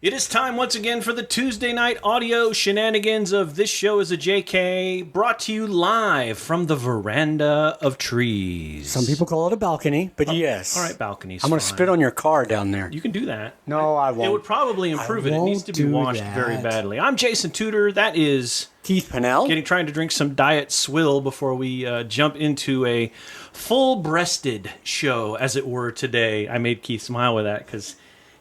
It is time once again for the Tuesday night audio shenanigans of This Show is a JK, brought to you live from the veranda of trees. Some people call it a balcony, but yes. All right, balcony's I'm going to spit on your car down there. You can do that. No, I won't. It would probably improve it. It needs to be washed very badly. I'm Jason Tudor. That is Keith Pennell. Trying to drink some diet swill before we jump into a full-breasted show, as it were, today. I made Keith smile with that because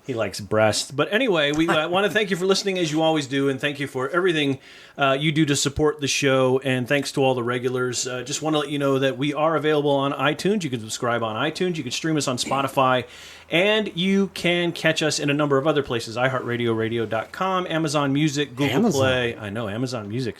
he likes breasts. But anyway, we want to thank you for listening, as you always do, and thank you for everything you do to support the show, and thanks to all the regulars. Just want to let you know that we are available on iTunes. You can subscribe on iTunes. You can stream us on Spotify, and you can catch us in a number of other places, iHeartRadio, radio.com, Amazon Music, Google Play. I know, Amazon Music.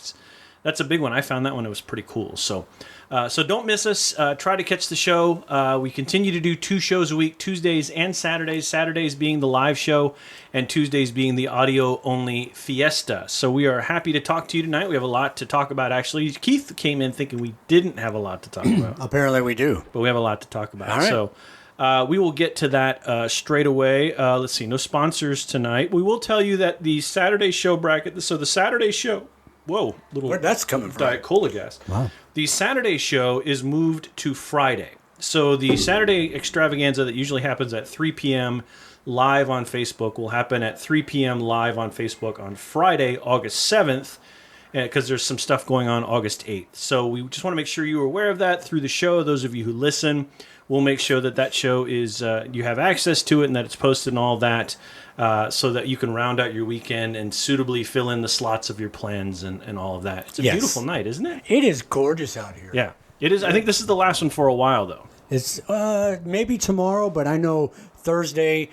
That's a big one. I found that one. It was pretty cool. So don't miss us. Try to catch the show. We continue to do 2 shows a week, Tuesdays and Saturdays. Saturdays being the live show, and Tuesdays being the audio-only fiesta. So we are happy to talk to you tonight. We have a lot to talk about, actually. Keith came in thinking we didn't have a lot to talk about. Apparently we do. But we have a lot to talk about. All right. So we will get to that straight away. Let's see. No sponsors tonight. We will tell you that the Saturday show bracket, so the Saturday show... Whoa, where'd that's coming from? Diet Cola gas. Wow. The Saturday show is moved to Friday. So the Saturday extravaganza that usually happens at 3 p.m. live on Facebook will happen at 3 p.m. live on Facebook on Friday, August 7th, because there's some stuff going on August 8th. So we just want to make sure you're aware of that through the show. Those of you who listen, we'll make sure that that show is, you have access to it and that it's posted and all that. So that you can round out your weekend and suitably fill in the slots of your plans and all of that. It's a beautiful night, isn't it? It is gorgeous out here. Yeah, it is. I think this is the last one for a while, though. It's maybe tomorrow, but I know Thursday,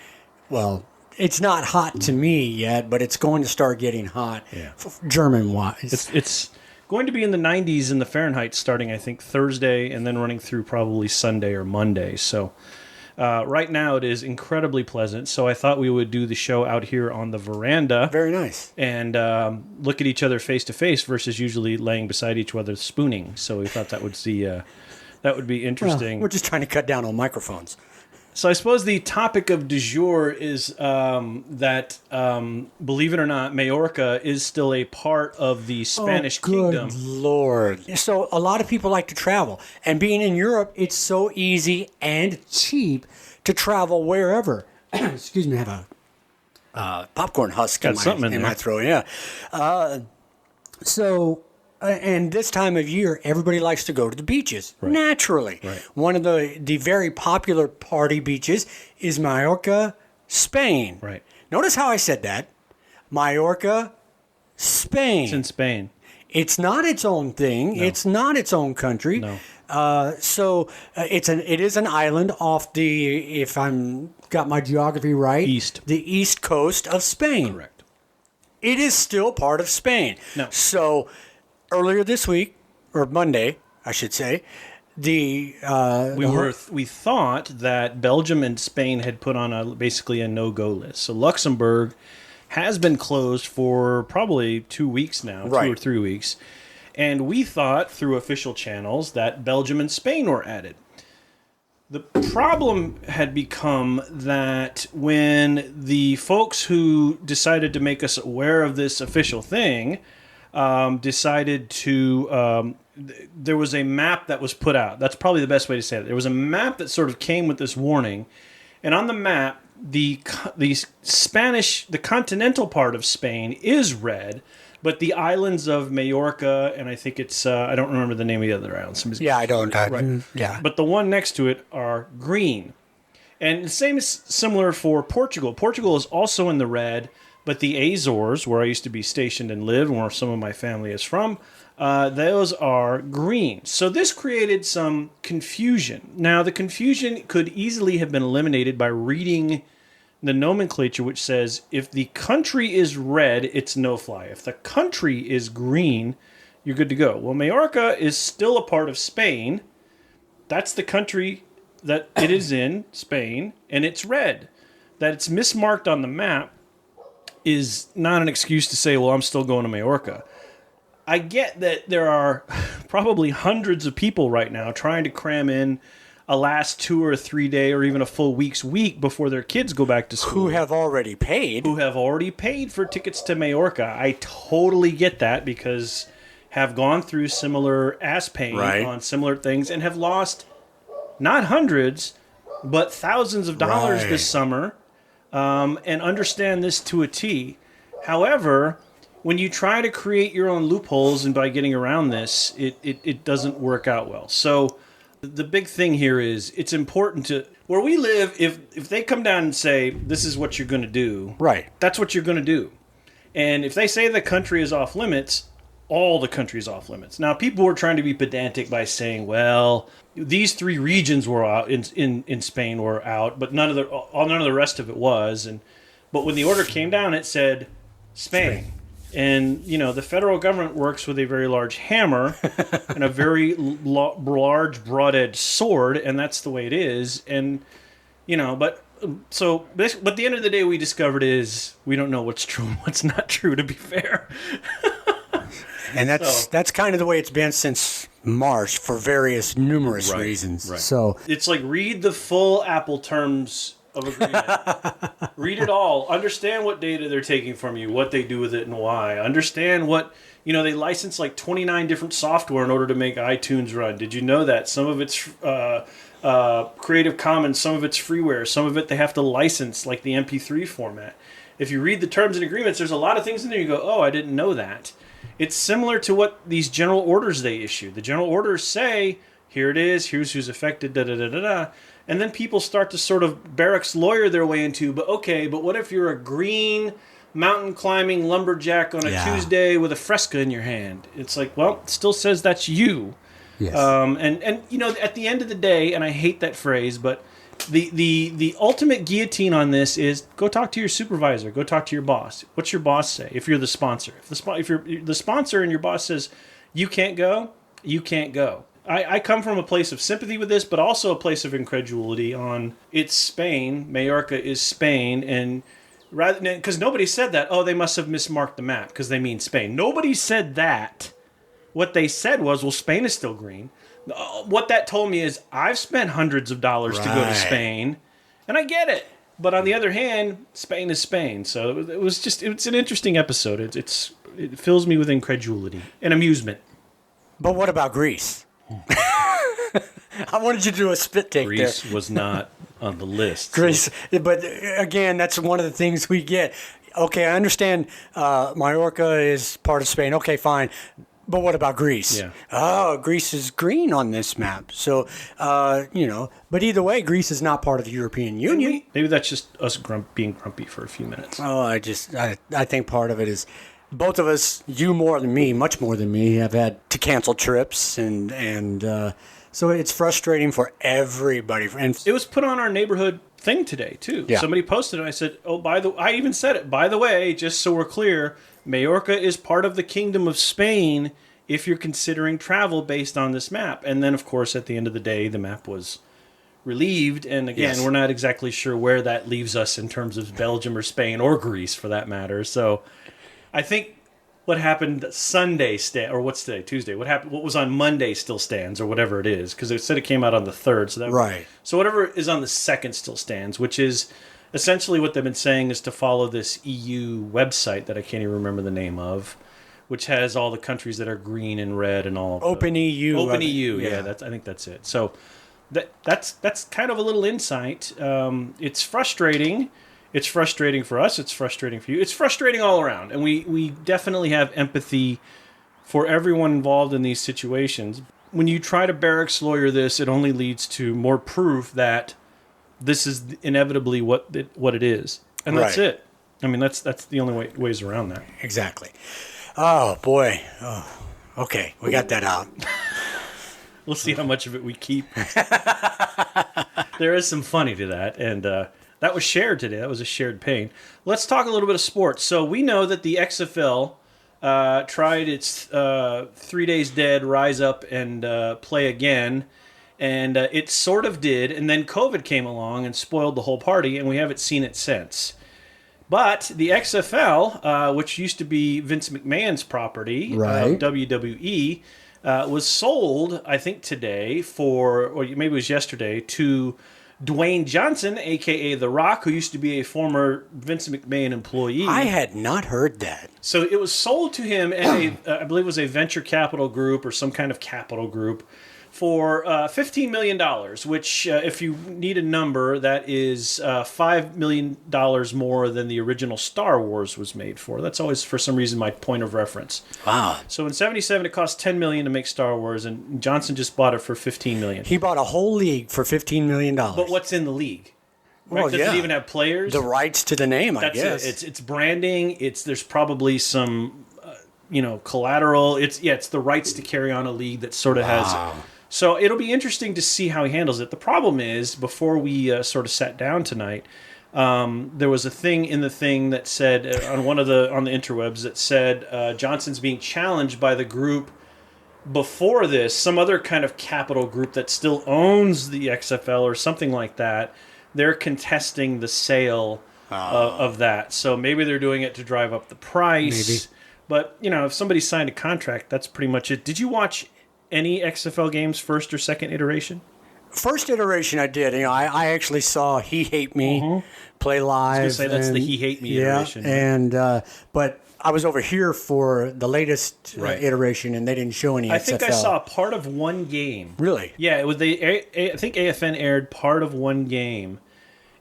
well, it's not hot to me yet, but it's going to start getting hot German-wise. It's going to be in the 90s in the Fahrenheit starting, I think, Thursday and then running through probably Sunday or Monday. So... right now it is incredibly pleasant, so I thought we would do the show out here on the veranda. Very nice. And look at each other face to face versus usually laying beside each other spooning. So we thought that would be interesting. Well, we're just trying to cut down on microphones. So I suppose the topic of du jour is that, believe it or not, Majorca is still a part of the Spanish kingdom. Good Lord. So a lot of people like to travel. And being in Europe, it's so easy and cheap to travel wherever. Excuse me, I have a popcorn husk in my throat. Yeah. And this time of year, everybody likes to go to the beaches, naturally. Right. One of the very popular party beaches is Mallorca, Spain. Right. Notice how I said that. Mallorca, Spain. It's in Spain. It's not its own thing. No. It's not its own country. No. It is an island off the, if I'm got my geography right, the east coast of Spain. Correct. It is still part of Spain. No. So... earlier this week, or Monday, I should say, we thought that Belgium and Spain had put on basically a no-go list. So Luxembourg has been closed for probably 2 weeks now, 2 or 3 weeks. And we thought through official channels that Belgium and Spain were added. The problem had become that when the folks who decided to make us aware of this official thing decided to, there was a map that was put out. That's probably the best way to say it. There was a map that sort of came with this warning. And on the map, the continental part of Spain is red, but the islands of Majorca, and I think it's, I don't remember the name of the other islands. I don't. Yeah. But the one next to it are green. And the same is similar for Portugal. Portugal is also in the red, but the Azores, where I used to be stationed and live, and where some of my family is from, those are green. So this created some confusion. Now, the confusion could easily have been eliminated by reading the nomenclature, which says if the country is red, it's no-fly. If the country is green, you're good to go. Well, Majorca is still a part of Spain. That's the country that it is in, Spain, and it's red. That it's mismarked on the map is not an excuse to say, well, I'm still going to Majorca. I get that there are probably hundreds of people right now trying to cram in a last 2 or 3 day or even a full week before their kids go back to school. Who have already paid. Who have already paid for tickets to Majorca. I totally get that because have gone through similar ass pain on similar things and have lost not hundreds, but thousands of dollars this summer, and understand this to a T. However, when you try to create your own loopholes and by getting around this, it doesn't work out well. So the big thing here is it's important to, where we live, if they come down and say, this is what you're going to do, that's what you're going to do. And if they say the country is off limits, all the country is off limits. Now, people were trying to be pedantic by saying, well, these 3 regions were out in Spain were out, but none of the rest of it was. But when the order came down, it said Spain. And, the federal government works with a very large hammer and a very large, broad-edged sword, and that's the way it is. And, but the end of the day, we discovered is we don't know what's true and what's not true, to be fair. And that's kind of the way it's been since March for numerous reasons. Right. So it's like read the full Apple terms of agreement. Read it all. Understand what data they're taking from you, what they do with it, and why. Understand what, they license like 29 different software in order to make iTunes run. Did you know that? Some of it's Creative Commons, some of it's freeware, some of it they have to license, like the MP3 format. If you read the terms and agreements, there's a lot of things in there you go, oh, I didn't know that. It's similar to what these general orders they issue. The general orders say, here it is, here's who's affected, da-da-da-da-da. And then people start to sort of barracks lawyer their way into, but what if you're a green mountain climbing lumberjack on a Tuesday with a Fresca in your hand? It's like, well, it still says that's you. Yes. And at the end of the day, and I hate that phrase, but the ultimate guillotine on this is go talk to your supervisor, go talk to your boss. What's your boss say? If you're the sponsor, if you're the sponsor and your boss says you can't go, you can't go. I come from a place of sympathy with this, but also a place of incredulity on it's Spain. Majorca is Spain, and rather because nobody said that. Oh, they must have mismarked the map because they mean Spain. Nobody said that. What they said was, well, Spain is still green. What that told me is I've spent hundreds of dollars to go to Spain, and I get it. But on the other hand, Spain is Spain. So it's an interesting episode. It fills me with incredulity and amusement. But what about Greece? I wanted you to do a spit take there. Greece was not on the list. Greece, but again, that's one of the things we get. Okay, I understand Majorca is part of Spain. Okay, fine. But what about Greece? Yeah. Oh, Greece is green on this map. So, but either way, Greece is not part of the European Union. Maybe that's just us being grumpy for a few minutes. Oh, I think part of it is both of us, you more than me, much more than me, have had to cancel trips, and so it's frustrating for everybody. And it was put on our neighborhood thing today too. Yeah. Somebody posted it. And I said, I even said it. By the way, just so we're clear, Majorca is part of the Kingdom of Spain if you're considering travel based on this map. And then, of course, at the end of the day, the map was relieved. And again, we're not exactly sure where that leaves us in terms of Belgium or Spain or Greece, for that matter. So I think what happened Sunday, or what's today, Tuesday? What was on Monday still stands, or whatever it is, because it said it came out on the 3rd. So So whatever is on the 2nd still stands, which is essentially what they've been saying is to follow this EU website that I can't even remember the name of, which has all the countries that are green and red and all. Open EU. Open EU. Yeah, I think that's it. So that's kind of a little insight. It's frustrating. It's frustrating for us. It's frustrating for you. It's frustrating all around. And we definitely have empathy for everyone involved in these situations. When you try to barracks lawyer this, it only leads to more proof that this is inevitably what it is. And that's it. I mean, that's the only ways around that. Exactly. Oh, boy. Oh, okay, we got that out. We'll see how much of it we keep. There is some funny to that, and that was shared today. That was a shared pain. Let's talk a little bit of sports. So we know that the XFL tried its 3 days dead, rise up and play again, and it sort of did, and then COVID came along and spoiled the whole party, and we haven't seen it since. But the XFL, which used to be Vince McMahon's property, WWE, was sold, I think today, or maybe it was yesterday, to Dwayne Johnson, a.k.a. The Rock, who used to be a former Vince McMahon employee. I had not heard that. So it was sold to him, and I believe it was a venture capital group or some kind of capital group, for $15 million, which, if you need a number, that is $5 million more than the original Star Wars was made for. That's always, for some reason, my point of reference. Wow. So in 77, it cost $10 million to make Star Wars, and Johnson just bought it for $15 million. He bought a whole league for $15 million. But what's in the league? Right? Well, Does it even have players? The rights to the name, I guess. It's branding. There's probably some, collateral. It's the rights to carry on a league that sort of has. So it'll be interesting to see how he handles it. The problem is, before we sort of sat down tonight, there was a thing in the thing that said on the interwebs that said Johnson's being challenged by the group before this, some other kind of capital group that still owns the XFL or something like that. They're contesting the sale of that. So maybe they're doing it to drive up the price. Maybe. But, if somebody signed a contract, that's pretty much it. Did you watch any XFL games, first or second iteration? First iteration I did. I actually saw He Hate Me play live. I was going to say, that's the He Hate Me iteration. And but I was over here for the latest iteration, and they didn't show any XFL. I think I saw part of one game. Really? Yeah, it was I think AFN aired part of one game.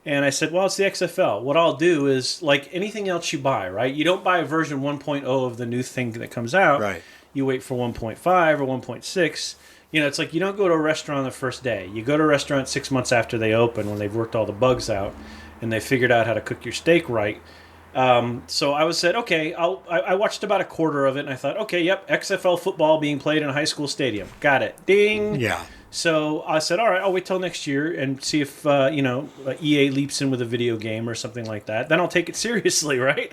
And I said, well, it's the XFL. What I'll do is, like anything else you buy, right? You don't buy a version 1.0 of the new thing that comes out. Right. You wait for 1.5 or 1.6. It's like you don't go to a restaurant the first day. You go to a restaurant 6 months after they open, when they've worked all the bugs out and they figured out how to cook your steak right. So I said, okay, I watched about a quarter of it, and I thought, okay, yep, XFL football being played in a high school stadium. Got it. Ding. Yeah. So I said, all right, I'll wait till next year and see if, EA leaps in with a video game or something like that. Then I'll take it seriously, right?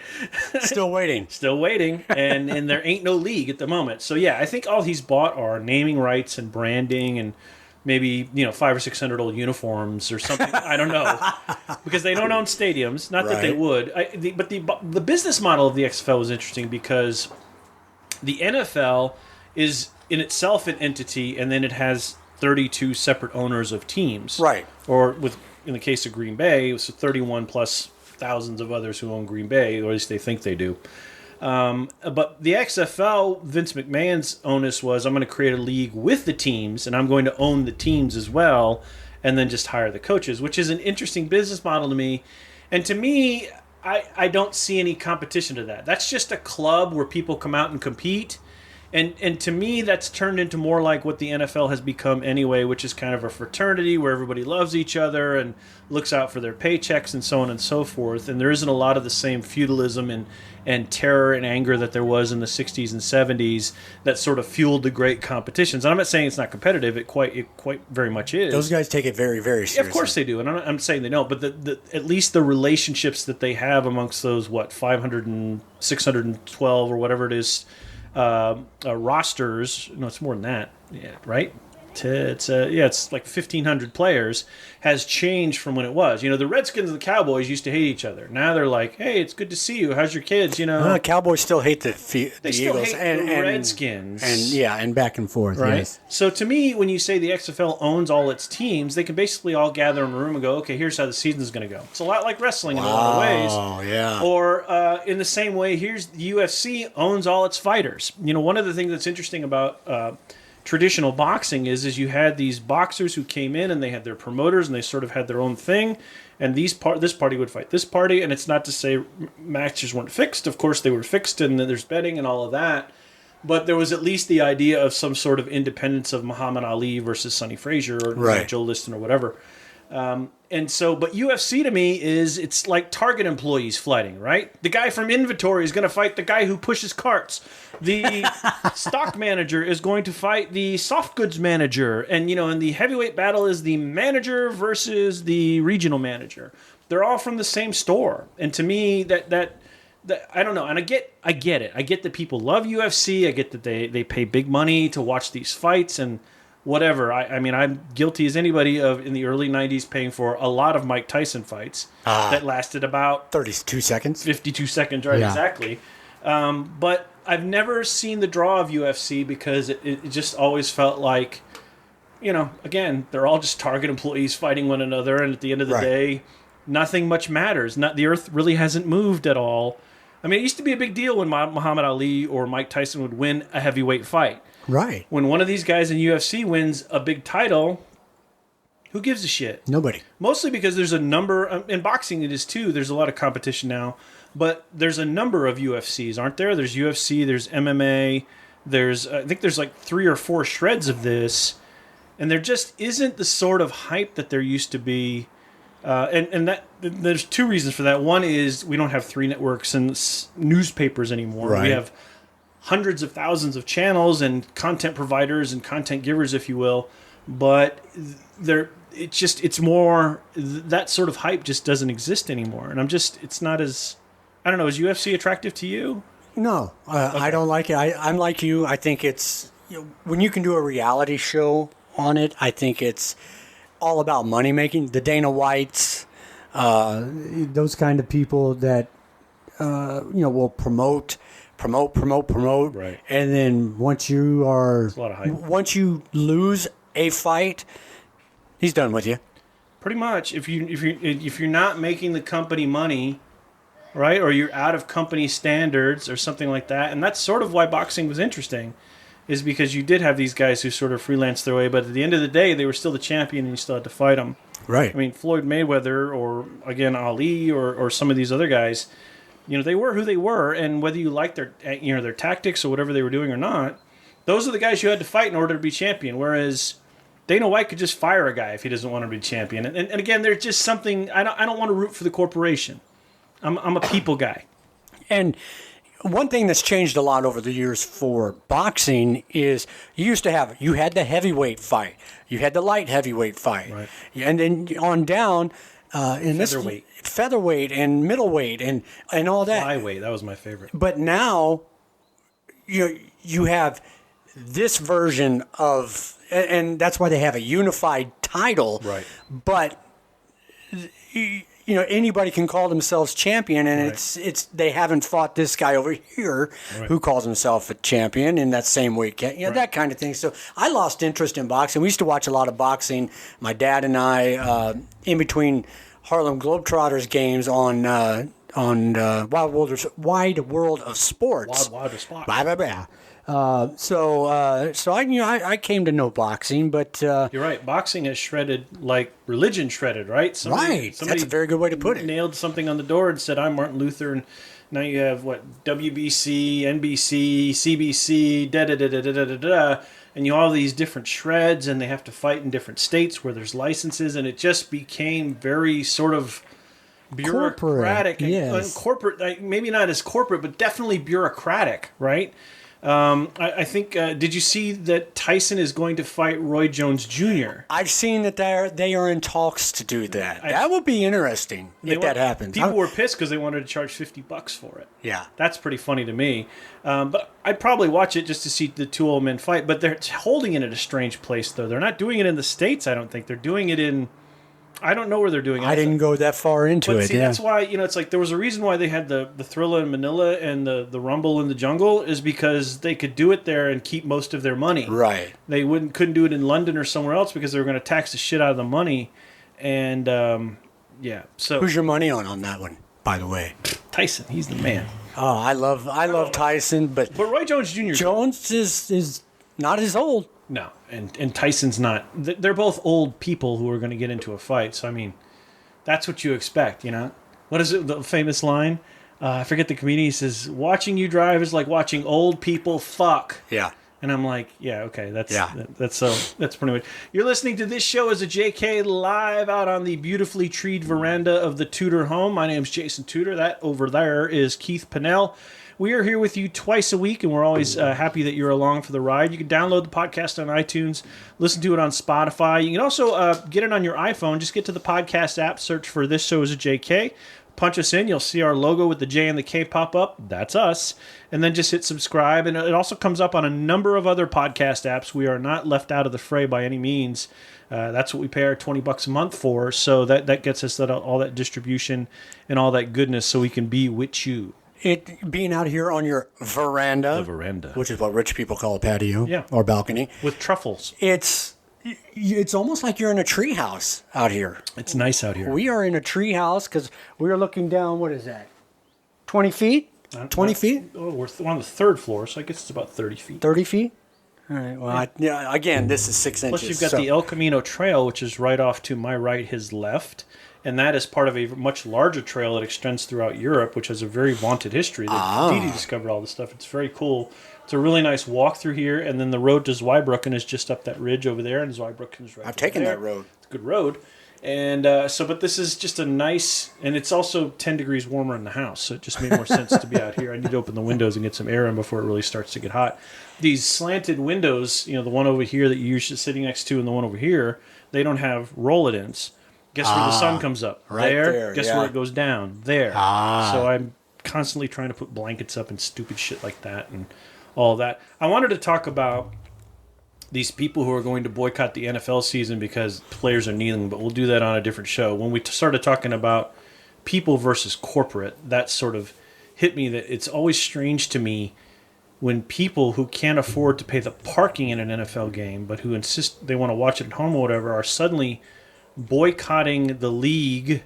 Still waiting. Still waiting. And there ain't no league at the moment. So, yeah, I think all he's bought are naming rights and branding and maybe, 500 or 600 old uniforms or something. I don't know. Because they don't own stadiums. Not that they would. But the business model of the XFL was interesting because the NFL is in itself an entity, and then it has 32 separate owners of teams. Right. Or in the case of Green Bay, it was 31 plus thousands of others who own Green Bay, or at least they think they do. But the XFL, Vince McMahon's onus was, I'm going to create a league with the teams, and I'm going to own the teams as well, and then just hire the coaches, which is an interesting business model to me. And to me, I don't see any competition to that. That's just a club where people come out and compete. And to me, that's turned into more like what the NFL has become anyway, which is kind of a fraternity where everybody loves each other and looks out for their paychecks and so on and so forth. And there isn't a lot of the same feudalism and terror and anger that there was in the 60s and 70s that sort of fueled the great competitions. And I'm not saying it's not competitive. It quite very much is. Those guys take it very, very seriously. Of course they do. And I'm saying they don't. But at least the relationships that they have amongst those, 500 and 612 or whatever it is, rosters. No, it's more than that. Yeah, right. It's like 1,500 players has changed from when it was. The Redskins and the Cowboys used to hate each other. Now they're like, hey, it's good to see you. How's your kids? Cowboys still hate the they still Eagles hate the Redskins, and back and forth. Right. Yes. So to me, when you say the XFL owns all its teams, they can basically all gather in a room and go, okay, here's how the season's going to go. It's a lot like wrestling in a lot of ways. Oh yeah. Or in the same way, here's the UFC owns all its fighters. One of the things that's interesting about traditional boxing is you had these boxers who came in and they had their promoters and they sort of had their own thing, and this party would fight this party, and it's not to say matches weren't fixed. Of course they were fixed, and then there's betting and all of that, but there was at least the idea of some sort of independence of Muhammad Ali versus Sonny Frazier or Joe Liston or whatever. But UFC to me it's like Target employees fighting, right? The guy from inventory is going to fight the guy who pushes carts. The stock manager is going to fight the soft goods manager. And, and the heavyweight battle is the manager versus the regional manager. They're all from the same store. And to me, that I don't know. And I get it. I get that people love UFC. I get that they pay big money to watch these fights and whatever. I mean, I'm guilty as anybody of, in the early 90s, paying for a lot of Mike Tyson fights that lasted about 32 seconds. 52 seconds, right? Yeah. Exactly. But I've never seen the draw of UFC because it just always felt like, again, they're all just Target employees fighting one another, and at the end of the day, nothing much matters. The earth really hasn't moved at all. I mean, it used to be a big deal when Muhammad Ali or Mike Tyson would win a heavyweight fight. Right. When one of these guys in UFC wins a big title, who gives a shit? Nobody. Mostly because there's a number, in boxing it is too, there's a lot of competition now, but there's a number of UFCs, aren't there? There's UFC, there's MMA, I think there's like 3 or 4 shreds of this, and there just isn't the sort of hype that there used to be. And that there's 2 reasons for that. One is we don't have 3 networks and newspapers anymore. Right. We have hundreds of thousands of channels and content providers and content givers, if you will. But it's more, that sort of hype just doesn't exist anymore. And it's not as, I don't know, is UFC attractive to you? No, I don't like it. I'm like you. I think it's, when you can do a reality show on it, I think it's all about money making. The Dana Whites, those kind of people that will promote, Right. and then once you lose a fight, he's done with you. Pretty much. If you're not making the company money, right, or you're out of company standards or something like that, and that's sort of why boxing was interesting. Is because you did have these guys who sort of freelanced their way, but at the end of the day, they were still the champion, and you still had to fight them. Right. I mean, Floyd Mayweather, or again Ali, or some of these other guys, they were who they were, and whether you liked their tactics or whatever they were doing or not, those are the guys you had to fight in order to be champion. Whereas Dana White could just fire a guy if he doesn't want to be champion. And again, there's just something, I don't want to root for the corporation. I'm a people guy. And one thing that's changed a lot over the years for boxing is you had the heavyweight fight, you had the light heavyweight fight, right, and then on down in featherweight and middleweight and all that. Flyweight, that was my favorite. But now you have this version of, and that's why they have a unified title, right? But anybody can call themselves champion, and right. it's they haven't fought this guy over here right. who calls himself a champion in that same week, right. that kind of thing. So I lost interest in boxing. We used to watch a lot of boxing, my dad and I, in between Harlem Globetrotters games on Wide World of Sports. Wild World of Sports. Blah, blah, blah. So I came to know boxing, but you're right. Boxing has shredded like religion shredded, right? Somebody That's a very good way to put it. Nailed something on the door and said, "I'm Martin Luther," and now you have WBC, NBC, CBC, and you have all these different shreds, and they have to fight in different states where there's licenses, and it just became very sort of bureaucratic, corporate, yes. corporate. Maybe not as corporate, but definitely bureaucratic, right? I think. Did you see that Tyson is going to fight Roy Jones Jr.? I've seen that they are in talks to do that. That would be interesting if that happens. People were pissed because they wanted to charge $50 for it. Yeah, that's pretty funny to me. But I'd probably watch it just to see the 2 old men fight. But they're holding it at a strange place, though. They're not doing it in the States. I don't think they're doing it in. I don't know where they're doing it. I didn't go that far into it. See, that's why, it's like there was a reason why they had the Thrilla in Manila and the Rumble in the Jungle is because they could do it there and keep most of their money. Right. They couldn't do it in London or somewhere else because they were going to tax the shit out of the money. And, yeah. So who's your money on that one, by the way? Tyson. He's the man. Oh, I love Tyson, but Roy Jones Jr. Jones is not as old. No, and Tyson's not. They're both old people who are going to get into a fight. So, I mean, that's what you expect, What is it, the famous line? I forget the comedian. He says, watching you drive is like watching old people fuck. Yeah. And I'm like, yeah, okay, that's pretty much. You're listening to This Show as a JK live out on the beautifully treed veranda of the Tudor home. My name's Jason Tudor. That over there is Keith Pinnell. We are here with you twice a week, and we're always happy that you're along for the ride. You can download the podcast on iTunes, listen to it on Spotify. You can also get it on your iPhone. Just get to the podcast app, search for This Show as a JK. Punch us in. You'll see our logo with the J and the K pop up. That's us. And then just hit subscribe. And it also comes up on a number of other podcast apps. We are not left out of the fray by any means. That's what we pay our $20 a month for. So that gets us all that distribution and all that goodness so we can be with you. it being out here on your veranda, The veranda. which is what rich people call a patio, Yeah. or balcony. With truffles. It's almost like you're in a tree house out here. It's nice out here. We are in a tree house because we are looking down. What is that? 20 feet? 20 feet? Oh, we're on the third floor, so I guess it's about 30 feet. 30 feet? All right. Well, again, this is 6 inches. Plus, you've got the El Camino Trail, which is right off to my right, his left. And that is part of a much larger trail that extends throughout Europe, which has a very vaunted history. Didi discovered all this stuff. It's very cool. It's a really nice walk through here. And then the road to Zweibrücken is just up that ridge over there. And Zweibrücken is right I've taken there. that road. It's a good road. And but this is just a nice, and it's also 10 degrees warmer in the house. So it just made more sense to be out here. I need to open the windows and get some air in before it really starts to get hot. These slanted windows, the one over here that you're usually sitting next to and the one over here, they don't have roll-it-ins. Guess where the sun comes up? Right there. Guess where it goes down? There. So I'm constantly trying to put blankets up and stupid shit like that and all that. I wanted to talk about these people who are going to boycott the NFL season because players are kneeling, but we'll do that on a different show. When we started talking about people versus corporate, that sort of hit me that it's always strange to me when people who can't afford to pay the parking in an NFL game, but who insist they want to watch it at home or whatever, are suddenly boycotting the league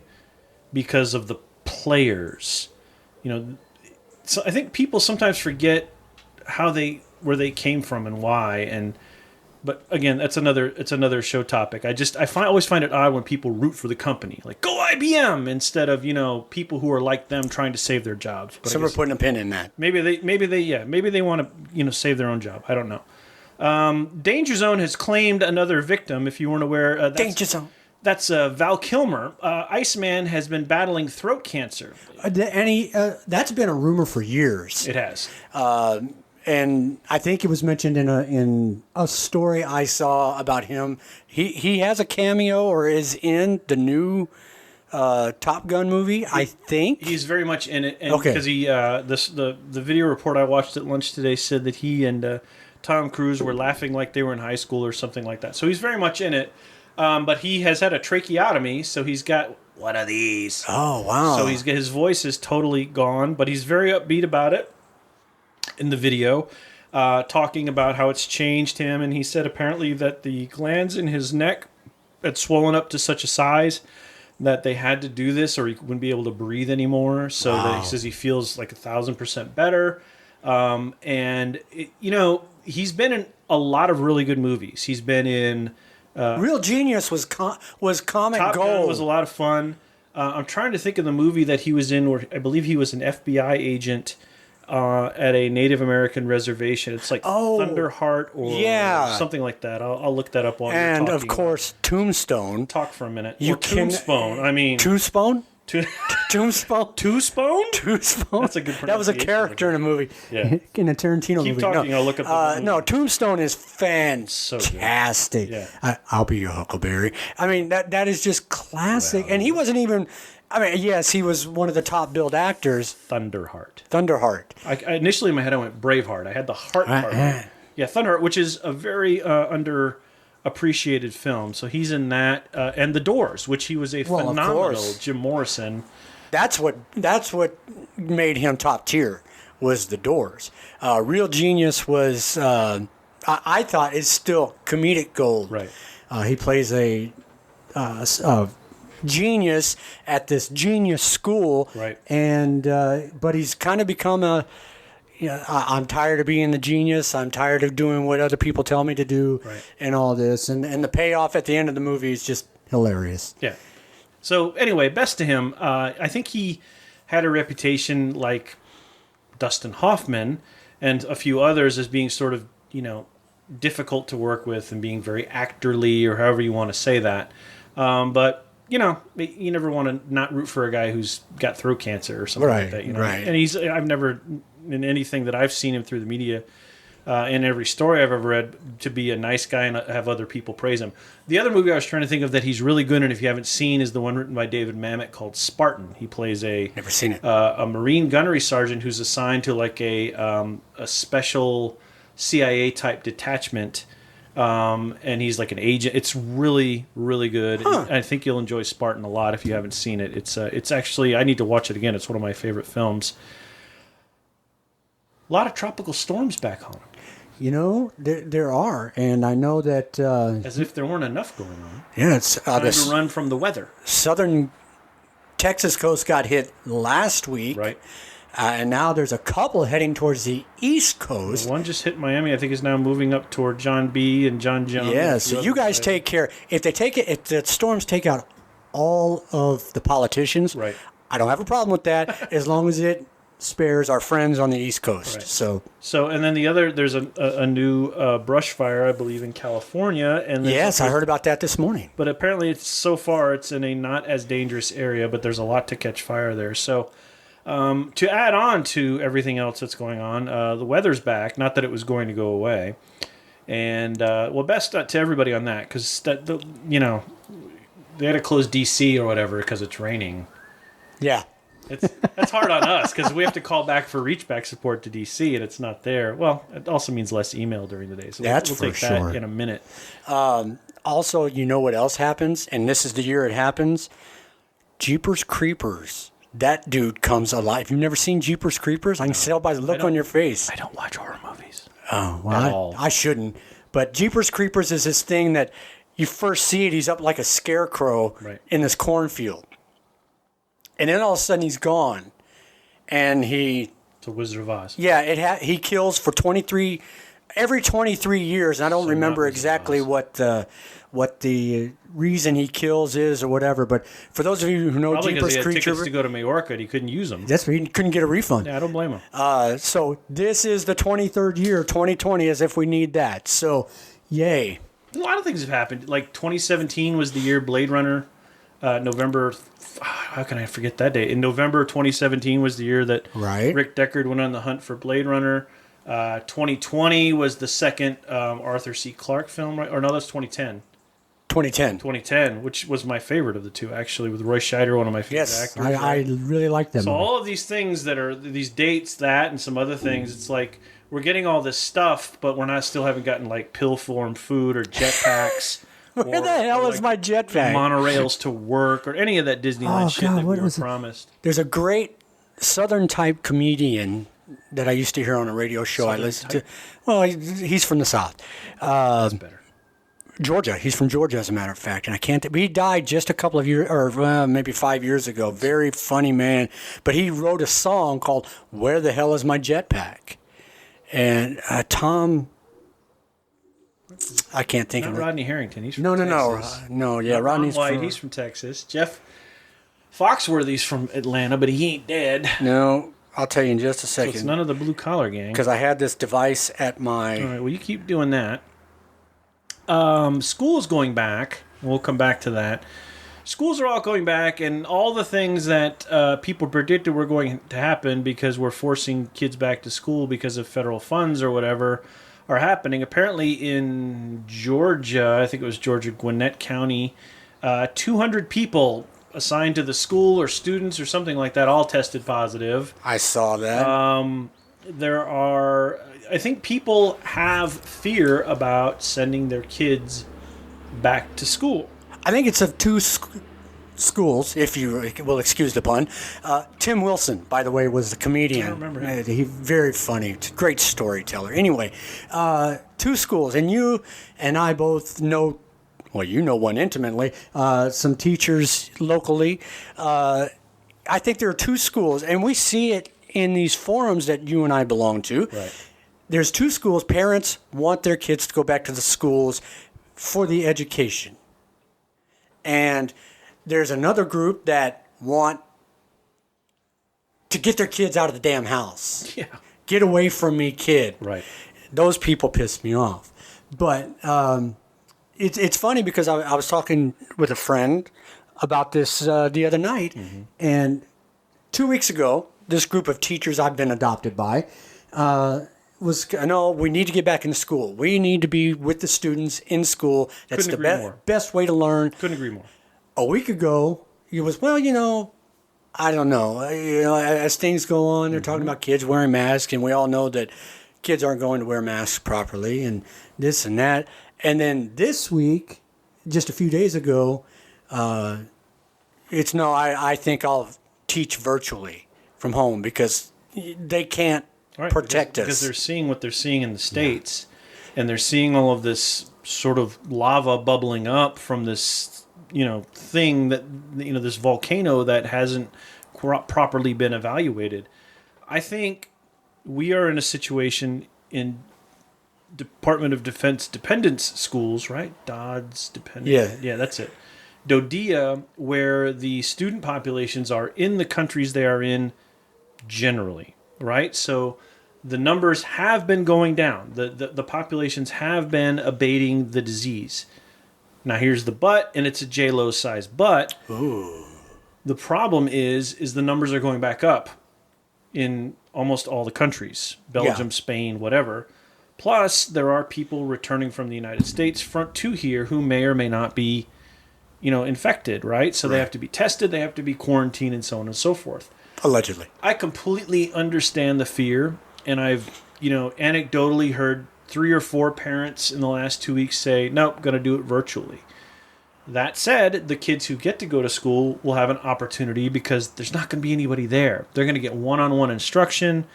because of the players. So I think people sometimes forget where they came from and why. But again, it's another show topic. I always find it odd when people root for the company, like go IBM, instead of people who are like them trying to save their jobs. But so we're putting a pin in that. Maybe they want to save their own job. I don't know. Danger Zone has claimed another victim. If you weren't aware, Danger Zone. That's Val Kilmer. Iceman has been battling throat cancer. That's been a rumor for years. It has. And I think it was mentioned in a story I saw about him. He has a cameo or is in the new Top Gun movie, I think. He's very much in it. And because he the video report I watched at lunch today said that he and Tom Cruise were laughing like they were in high school or something like that. So he's very much in it. But he has had a tracheotomy, so he's got one of these. Oh, wow. So his voice is totally gone, but he's very upbeat about it in the video, talking about how it's changed him. And he said apparently that the glands in his neck had swollen up to such a size that they had to do this or he wouldn't be able to breathe anymore. So that he says he feels like 1,000% better. He's been in a lot of really good movies. He's been in... Real Genius was comic Top gold. Gun was a lot of fun. I'm trying to think of the movie that he was in where I believe he was an FBI agent at a Native American reservation. It's like Thunderheart or something like that. I'll look that up while you're talking. And of course, Tombstone. Talk for a minute. Tombstone. I mean... Tombstone? Tombstone? Tombstone? That's a good pronunciation. That was a character in a movie. Yeah. In a Tarantino movie. Keep talking, I'll look up the movie. No, Tombstone is fantastic. Yeah. I'll be your huckleberry. I mean, that is just classic. And he wasn't even... I mean, yes, he was one of the top billed actors. Thunderheart. Initially in my head I went Braveheart. I had the heart part. Yeah, Thunderheart, which is a very underappreciated film. So he's in that, and The Doors, which he was a phenomenal Jim Morrison. That's what made him top tier, was The Doors. Real Genius was, I thought, is still comedic gold. Right. He plays a genius at this genius school, right? And but he's kind of become I'm tired of being the genius. I'm tired of doing what other people tell me to do, right? And all this, and the payoff at the end of the movie is just hilarious. Yeah. So anyway, best to him. I think he had a reputation like Dustin Hoffman and a few others as being sort of difficult to work with and being very actorly or however you want to say that. But you never want to not root for a guy who's got throat cancer or something like that. Right. And I've never, in anything that I've seen him through the media, in every story I've ever read, to be a nice guy and have other people praise him. The other movie I was trying to think of that he's really good in, if you haven't seen, is the one written by David Mamet called Spartan. He plays never seen it. A Marine gunnery sergeant who's assigned to like a special CIA type detachment. And he's like an agent. It's really, really good. Huh. I think you'll enjoy Spartan a lot if you haven't seen it. It's actually, I need to watch it again. It's one of my favorite films. A lot of tropical storms back home. You know, there are, and I know that... As if there weren't enough going on. Yeah, it's... Time to run from the weather. Southern Texas coast got hit last week. Right. And now there's a couple heading towards the East Coast. One just hit Miami. I think is now moving up toward John B. and John Jones. Yeah, so you guys take care. If the storms take out all of the politicians, right. I don't have a problem with that as long as it spares our friends on the East Coast. Right. So and then there's a new brush fire, I believe, in California. And yes, I heard about that this morning. But apparently, so far it's in a not as dangerous area, but there's a lot to catch fire there. So to add on to everything else that's going on, the weather's back. Not that it was going to go away. And best to everybody on that, because they had to close D.C. or whatever because it's raining. Yeah. That's hard on us because we have to call back for reach back support to DC and it's not there. Well, it also means less email during the day. So we'll take that in a minute. Also, you know what else happens? And this is the year it happens. Jeepers Creepers. That dude comes alive. You've never seen Jeepers Creepers? I can tell by the look on your face. I don't watch horror movies. Oh, well, I shouldn't. But Jeepers Creepers is this thing that you first see it. He's up like a scarecrow in this cornfield. And then all of a sudden he's gone, and it's a Wizard of Oz. Yeah, he kills for every 23 years. And I don't remember exactly what the reason he kills is or whatever. But for those of you who know Jeepers Creepers, tickets to go to Majorca, and he couldn't use them. That's why he couldn't get a refund. Yeah, I don't blame him. So this is the 23rd year, 2020, as if we need that. So, yay. A lot of things have happened. Like 2017 was the year Blade Runner. November, how can I forget that day? In November 2017 was the year that Rick Deckard went on the hunt for Blade Runner. 2020 was the second Arthur C. Clarke film, right? Or no, that's 2010. 2010, which was my favorite of the two, actually, with Roy Scheider, one of my favorite actors. Yes, I really like them. So all of these things that are, these dates, that, and some other things, it's like we're getting all this stuff, but we're still haven't gotten like pill form food or jetpacks. Where the hell is my jetpack? Monorails to work or any of that Disneyland shit that we were promised. There's a great Southern-type comedian that I used to hear on a radio show I listened to. Well, he's from the South. That's better. Georgia. He's from Georgia, as a matter of fact. And I can't... He died just a couple of years, or maybe 5 years ago. Very funny man. But he wrote a song called Where the Hell Is My Jetpack? And Tom... I can't think of it. Rodney Harrington. He's from Texas. No. Yeah, Rodney's White. He's from Texas. Jeff Foxworthy's from Atlanta, but he ain't dead. No, I'll tell you in just a second. So it's none of the blue collar gang. Because I had this device at my... All right, well, you keep doing that. School's going back. We'll come back to that. Schools are all going back, and all the things that people predicted were going to happen because we're forcing kids back to school because of federal funds or whatever are happening. Apparently in Georgia, I think it was Georgia, Gwinnett County, 200 people assigned to the school or students or something like that all tested positive. I saw that. There are, I think people have fear about sending their kids back to school. I think it's of two schools, if you will excuse the pun. Tim Wilson, by the way, was the comedian. I remember him. He's very funny. Great storyteller. Anyway, two schools, and you and I both know, well, you know one intimately, some teachers locally. I think there are two schools, and we see it in these forums that you and I belong to. Right. There's two schools. Parents want their kids to go back to the schools for the education. And there's another group that want to get their kids out of the damn house. Yeah. Get away from me, kid. Right. Those people piss me off. But it's funny because I was talking with a friend about this the other night. Mm-hmm. And 2 weeks ago, this group of teachers I've been adopted by no, we need to get back into school. We need to be with the students in school. That's the best way to learn. Couldn't agree more. A week ago, it was, well, I don't know. As things go on, they're talking about kids wearing masks, and we all know that kids aren't going to wear masks properly, and this and that. And then this week, just a few days ago, I think I'll teach virtually from home because they can't Right, protect because us. they're seeing what they're seeing in the States, and they're seeing all of this sort of lava bubbling up from this, thing that, this volcano that hasn't properly been evaluated. I think we are in a situation in Department of Defense dependence schools, right? DOD's dependent. Yeah, that's it. DODEA, where the student populations are in the countries they are in generally, right? So the numbers have been going down. The populations have been abating the disease. Now here's the but, and it's a J-Lo size but. Ooh. The problem is the numbers are going back up in almost all the countries. Belgium, Spain, whatever. Plus, there are people returning from the United States front to here who may or may not be, infected, right? So they have to be tested, they have to be quarantined, and so on and so forth. Allegedly. I completely understand the fear, and I've, anecdotally heard 3 or 4 parents in the last 2 weeks say, nope, going to do it virtually. That said, the kids who get to go to school will have an opportunity because there's not going to be anybody there. They're going to get one-on-one instruction.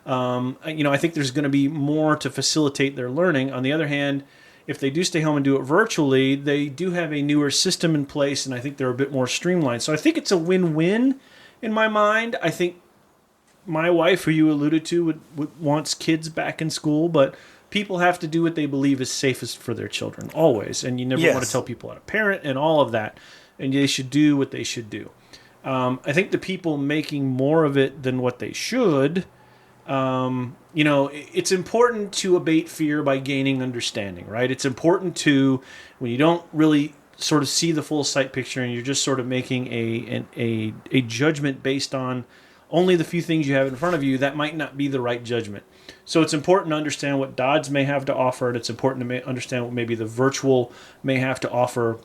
I think there's going to be more to facilitate their learning. On the other hand, if they do stay home and do it virtually, they do have a newer system in place, and I think they're a bit more streamlined. So I think it's a win-win in my mind. I think my wife, who you alluded to, would wants kids back in school, but people have to do what they believe is safest for their children, always. And you never want to tell people how to parent and all of that. And they should do what they should do. I think the people making more of it than what they should... it's important to abate fear by gaining understanding, right? It's important to, when you don't really sort of see the full sight picture and you're just sort of making a judgment based on only the few things you have in front of you, that might not be the right judgment. So it's important to understand what DODS may have to offer, and it's important to understand what maybe the virtual may have to offer.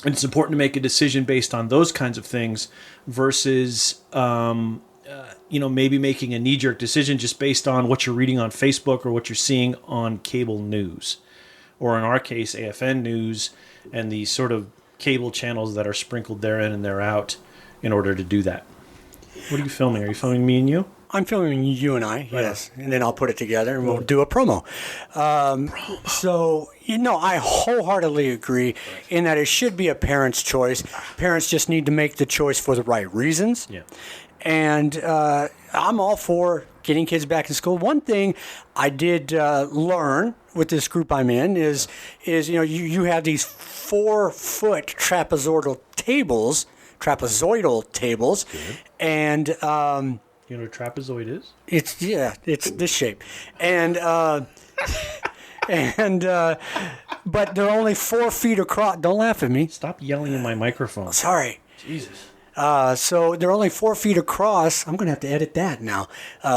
And it's important to make a decision based on those kinds of things versus... maybe making a knee-jerk decision just based on what you're reading on Facebook or what you're seeing on cable news. Or in our case, AFN News and the sort of cable channels that are sprinkled therein and thereout in order to do that. What are you filming? Are you filming me and you? I'm filming you and I, yes. And then I'll put it together and we'll do a promo. So, I wholeheartedly agree in that it should be a parent's choice. Parents just need to make the choice for the right reasons. Yeah. And I'm all for getting kids back in school. One thing I did learn with this group I'm in is you have these 4-foot trapezoidal tables, Good. and you know what a trapezoid is? It's this shape, and but they're only 4 feet across. Don't laugh at me. Stop yelling in my microphone. Sorry. Jesus. So they're only 4 feet across. I'm going to have to edit that now.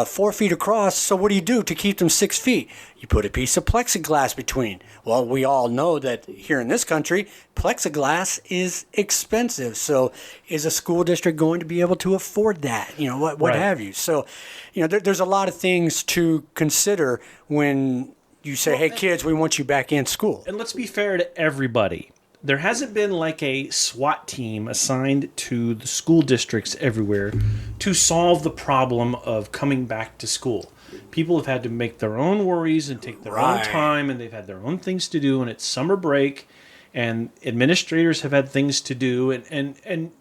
4 feet across. So what do you do to keep them 6 feet? You put a piece of plexiglass between. Well, we all know that here in this country, plexiglass is expensive. So is a school district going to be able to afford that? What have you? So, there's a lot of things to consider when you say, hey, kids, we want you back in school. And let's be fair to everybody. There hasn't been like a SWAT team assigned to the school districts everywhere to solve the problem of coming back to school. People have had to make their own worries and take their own time, and they've had their own things to do, and it's summer break, and administrators have had things to do, and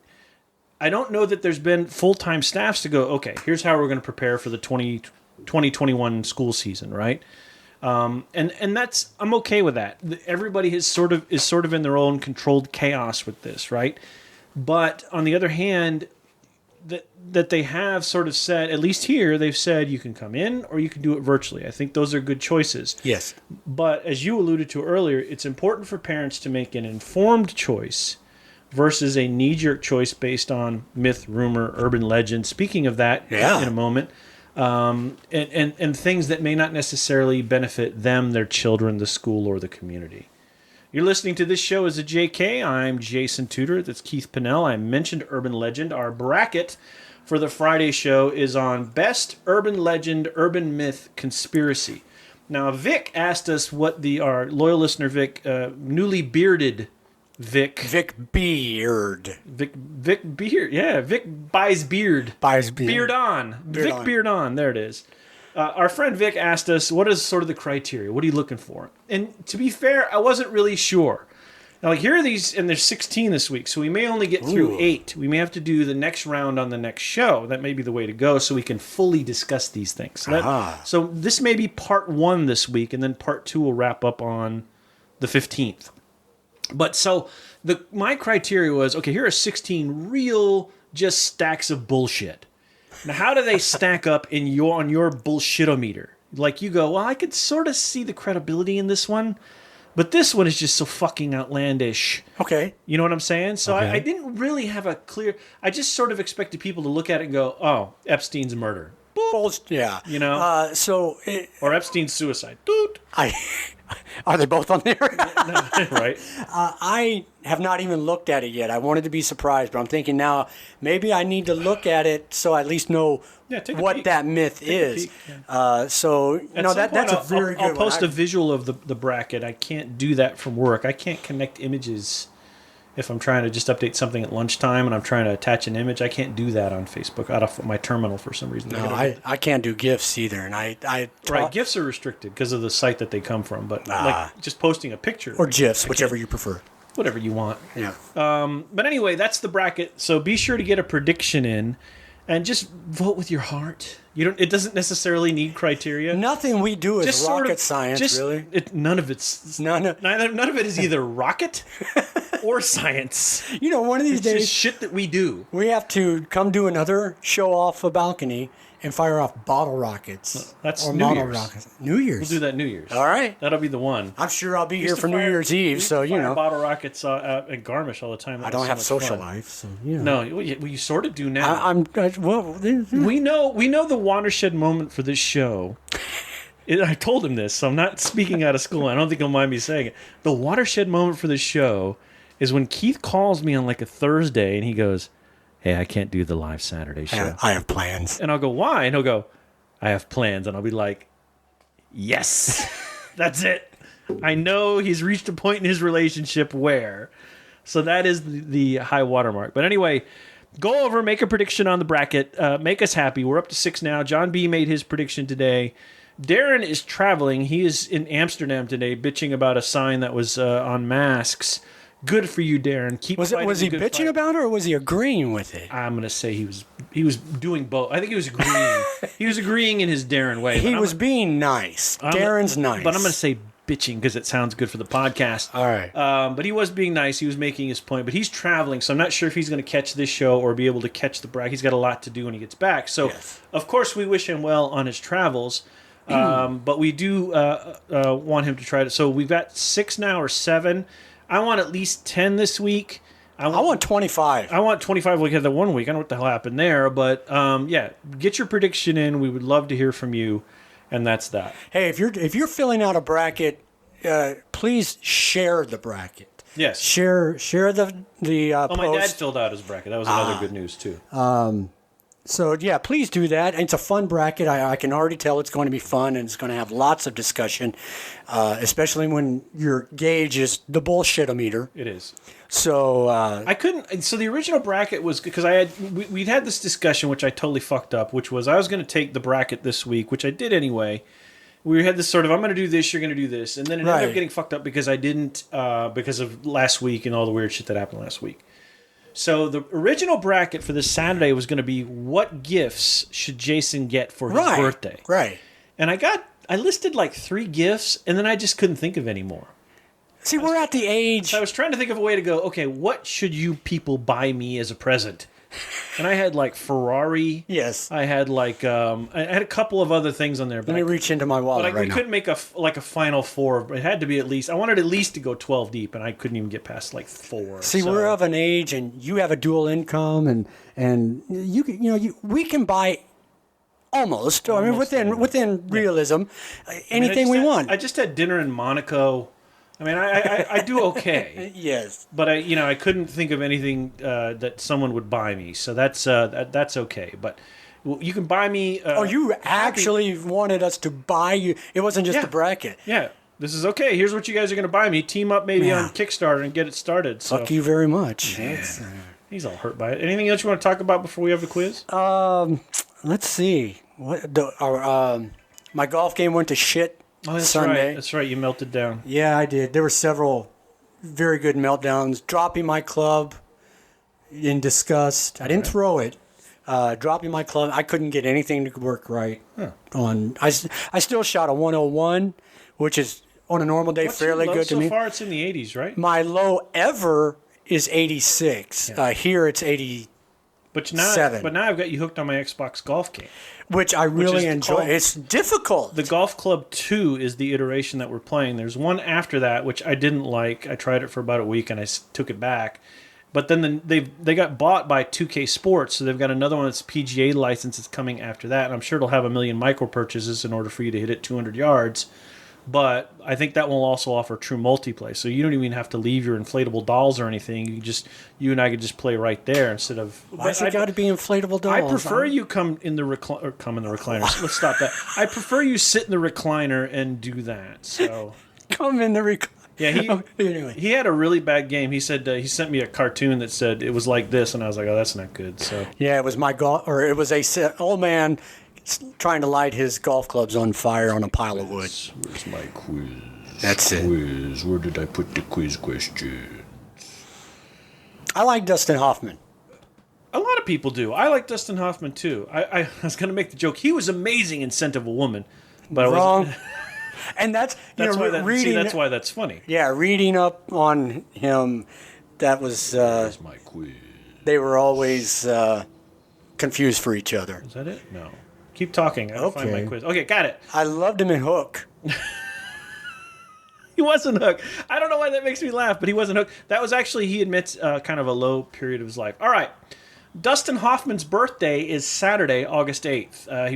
I don't know that there's been full-time staffs to go, okay, here's how we're going to prepare for the 2021 school season, right? And that's, I'm okay with that. Everybody is sort of in their own controlled chaos with this, right? But on the other hand, that they have sort of said, at least here, they've said you can come in or you can do it virtually. I think those are good choices. Yes. But as you alluded to earlier, it's important for parents to make an informed choice versus a knee-jerk choice based on myth, rumor, urban legend. Speaking of that, in a moment. And things that may not necessarily benefit them, their children, the school, or the community. You're listening to this show as a JK. I'm Jason Tudor. That's Keith Pinnell. I mentioned urban legend. Our bracket for the Friday show is on Best Urban Legend, Urban Myth, Conspiracy. Now, Vic asked us what our loyal listener, Vic, newly bearded Vic. Vic Beard. Vic Beard. Yeah, Vic buys beard. Buys beard. Beard on. Vic Beard on. There it is. Our friend Vic asked us, what is sort of the criteria? What are you looking for? And to be fair, I wasn't really sure. Now, like, here are these, and there's 16 this week, so we may only get through 8. We may have to do the next round on the next show. That may be the way to go, so we can fully discuss these things. So this may be part 1 this week, and then part 2 will wrap up on the 15th. But so my criteria was, okay, here are 16 real just stacks of bullshit. Now, how do they stack up on your bullshitometer? Like, you go, well, I could sort of see the credibility in this one. But this one is just so fucking outlandish. Okay. You know what I'm saying? So I didn't really have a clear... I just sort of expected people to look at it and go, oh, Epstein's murder. Boop. Yeah. You know? Or Epstein's suicide. Doot. Are they both on there? Right. I have not even looked at it yet. I wanted to be surprised, but I'm thinking now maybe I need to look at it so I at least know what that myth is. That's a very good one. I'll post a visual of the bracket. I can't do that from work. I can't connect images if I'm trying to just update something at lunchtime and I'm trying to attach an image. I can't do that on Facebook out of my terminal for some reason. No, I can't do GIFs either. And right, GIFs are restricted because of the site that they come from. But like just posting a picture. Or GIFs, whichever you prefer. Whatever you want. Yeah. But anyway, that's the bracket. So be sure to get a prediction in. And just vote with your heart. It doesn't necessarily need criteria. Nothing we do is just rocket science, really. None of it is either rocket or science. One of these days, just shit that we do. We have to come do another show off a balcony and fire off bottle rockets. That's New Year's. Rockets. New Year's. We'll do that New Year's. All right. That'll be the one. I'm sure I'll be here for New Year's Eve, so bottle rockets at Garmisch all the time. I don't have a social life, so No, you sort of do now. We know the watershed moment for this show. I told him this, so I'm not speaking out of school. I don't think he'll mind me saying it. The watershed moment for this show is when Keith calls me on like a Thursday and he goes, hey, I can't do the live Saturday show. I have plans. And I'll go, why? And he'll go, I have plans. And I'll be like, yes, that's it. I know he's reached a point in his relationship where. So that is the high watermark. But anyway, go over, make a prediction on the bracket. Make us happy. We're up to 6 now. John B. made his prediction today. Darren is traveling. He is in Amsterdam today, bitching about a sign that was on masks. Good for you, Darren. Was he bitching about it, or was he agreeing with it? I'm going to say he was doing both. I think he was agreeing. He was agreeing in his Darren way. He was being nice. Darren's nice. But I'm going to say bitching because it sounds good for the podcast. All right. But he was being nice. He was making his point. But he's traveling, so I'm not sure if he's going to catch this show or be able to catch the bracket. He's got a lot to do when he gets back. So, Of course, we wish him well on his travels. But we do want him to try to. So we've got 6 now or 7. I want at least 10 this week. I want 25. I want 25 like the one week. I don't know what the hell happened there. But, get your prediction in. We would love to hear from you. And that's that. Hey, if you're filling out a bracket, please share the bracket. Yes. Share the post. My dad filled out his bracket. That was another good news, too. So, please do that. It's a fun bracket. I can already tell it's going to be fun, and it's going to have lots of discussion, especially when your gauge is the bullshitometer. It is. So I couldn't. So the original bracket was because we'd had this discussion, which I totally fucked up. Which was I was going to take the bracket this week, which I did anyway. We had this sort of I'm going to do this, you're going to do this, and then it ended up getting fucked up because I didn't because of last week and all the weird shit that happened last week. So the original bracket for this Saturday was going to be what gifts should Jason get for his birthday. Right. And I listed like 3 gifts, and then I just couldn't think of any more. See, we're at the age. So I was trying to think of a way to go, okay, what should you people buy me as a present? And I had like Ferrari. Yes. I had like I had a couple of other things on there. Let me reach into my wallet but we couldn't make a final 4. It had to be at least. I wanted at least to go 12 deep, and I couldn't even get past like 4. See, we're of an age, and you have a dual income, and we can buy almost. I mean, within realism, anything we want. I just had dinner in Monaco. I mean, I do okay. Yes, but I couldn't think of anything that someone would buy me, so that's okay. But you can buy me. You actually wanted us to buy you? It wasn't just a bracket. Yeah, this is okay. Here's what you guys are going to buy me. Team up maybe on Kickstarter and get it started. So. Fuck you very much. Yeah. He's all hurt by it. Anything else you want to talk about before we have the quiz? Let's see. My golf game went to shit that's Sunday. right. That's right. You melted down. Yeah, I did. There were several very good meltdowns. Dropping my club in disgust. I didn't throw it. Dropping my club. I couldn't get anything to work right. I still shot a 101, which is on a normal day What's fairly your low good to so me. far? It's in the 80s, right? My low ever is 86. Here it's 87. But now I've got you hooked on my Xbox golf game. Which I really enjoy. called- It's difficult. The Golf Club 2 is the iteration that we're playing. There's one after that, which I didn't like. I tried it for about a week and I took it back. But then they got bought by 2K Sports, so they've got another one that's PGA license that's coming after that. And I'm sure it'll have a million micro purchases in order for you to hit it 200 yards. But I think that will also offer true multiplayer. So you don't even have to leave your inflatable dolls or anything. You and I could just play right there instead of. Why's it got to be inflatable dolls? I prefer you come in the recliner. Let's stop that. I prefer you sit in the recliner and do that. So Come in the recliner. yeah, Anyway. he had a really bad game. He said he sent me a cartoon that said it was like this, and I was like, oh, that's not good. So Yeah, it was it was a old man trying to light his golf clubs on fire on a pile of wood. where's my quiz? That's it. Quiz. Where did I put the quiz question? I like Dustin Hoffman. A lot of people do. I like Dustin Hoffman too. I was going to make the joke. He was amazing in Scent of a Woman, but Wrong. I wasn't. And that's That's why that's funny. Yeah, reading up on him, that was Where's my quiz? they were always confused for each other. Is that it? No. Keep talking. I gotta find my Okay. quiz. Okay, got it. I loved him in Hook. He wasn't hooked. I don't know why that makes me laugh, but he wasn't hooked. That was actually, he admits, kind of a low period of his life. All right. Dustin Hoffman's birthday is Saturday, August 8th.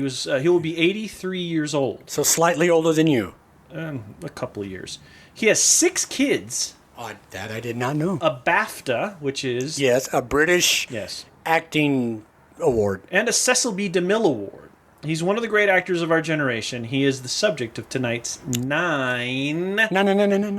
He will be 83 years old. So slightly older than you. A couple of years. He has 6 kids, Oh, that I did not know. a BAFTA, which is... Yes, a British Yes. acting award. And a Cecil B. DeMille Award. He's one of the great actors of our generation. He is the subject of tonight's No.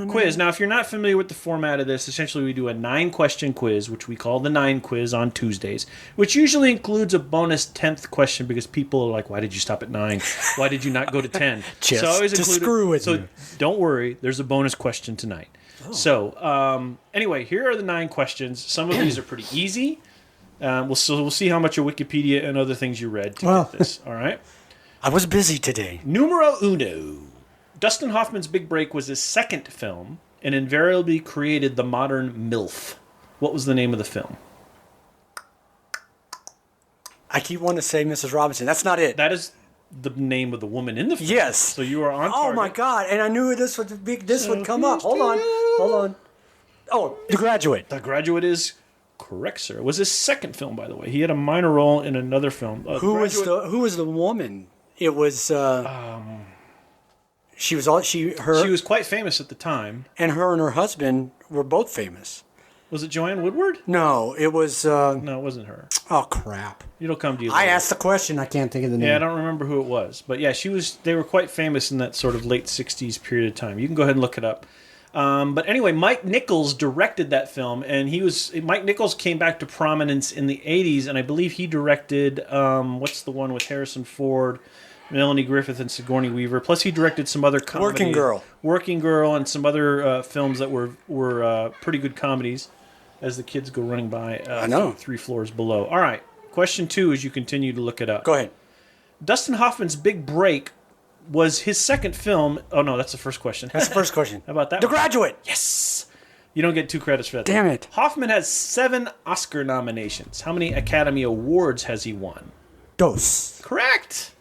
quiz. Now, if you're not familiar with the format of this, essentially we do a 9-question quiz, which we call the 9 quiz on Tuesdays, which usually includes a bonus 10th question because people are like, why did you stop at 9? Why did you not go to 10? Just so I always to include screw with so you. don't worry, there's a bonus question tonight. Oh. So anyway, here are the 9 questions. Some of these are pretty easy. We'll see how much of Wikipedia and other things you read to get this. All right. I was busy today. Numero uno. Dustin Hoffman's big break was his second film and invariably created the modern MILF. What was the name of the film? I keep wanting to say Mrs. Robinson. That's not it. That is the name of the woman in the film. Yes. So you are on Oh target. my God! And I knew this would come up. Hold on. Oh, The Graduate. The Graduate is correct, sir. It was his second film, by the way. He had a minor role in another film. Who was the woman? It was. She was She was quite famous at the time. and her husband were both famous. Was it Joanne Woodward? No, it was. No, it wasn't her. Oh crap! It'll come to you I later. asked the question. I can't think of the name. Yeah, I don't remember who it was, but yeah, they were quite famous in that sort of late '60s period of time. You can go ahead and look it up. But anyway, Mike Nichols directed that film, and Mike Nichols came back to prominence in the '80s, and I believe he directed what's the one with Harrison Ford, Melanie Griffith, and Sigourney Weaver. Plus, he directed some other comedy, Working Girl, and some other films that were pretty good comedies. As the kids go running by, I know. 3 floors below. All right, question 2 as you continue to look it up. Go ahead. Dustin Hoffman's big break was his second film. Oh, no, that's the first question. That's the first question. How about that The one? Graduate. Yes! You don't get 2 credits for that. Damn it. Hoffman has 7 Oscar nominations. How many Academy Awards has he won? Dos. Correct!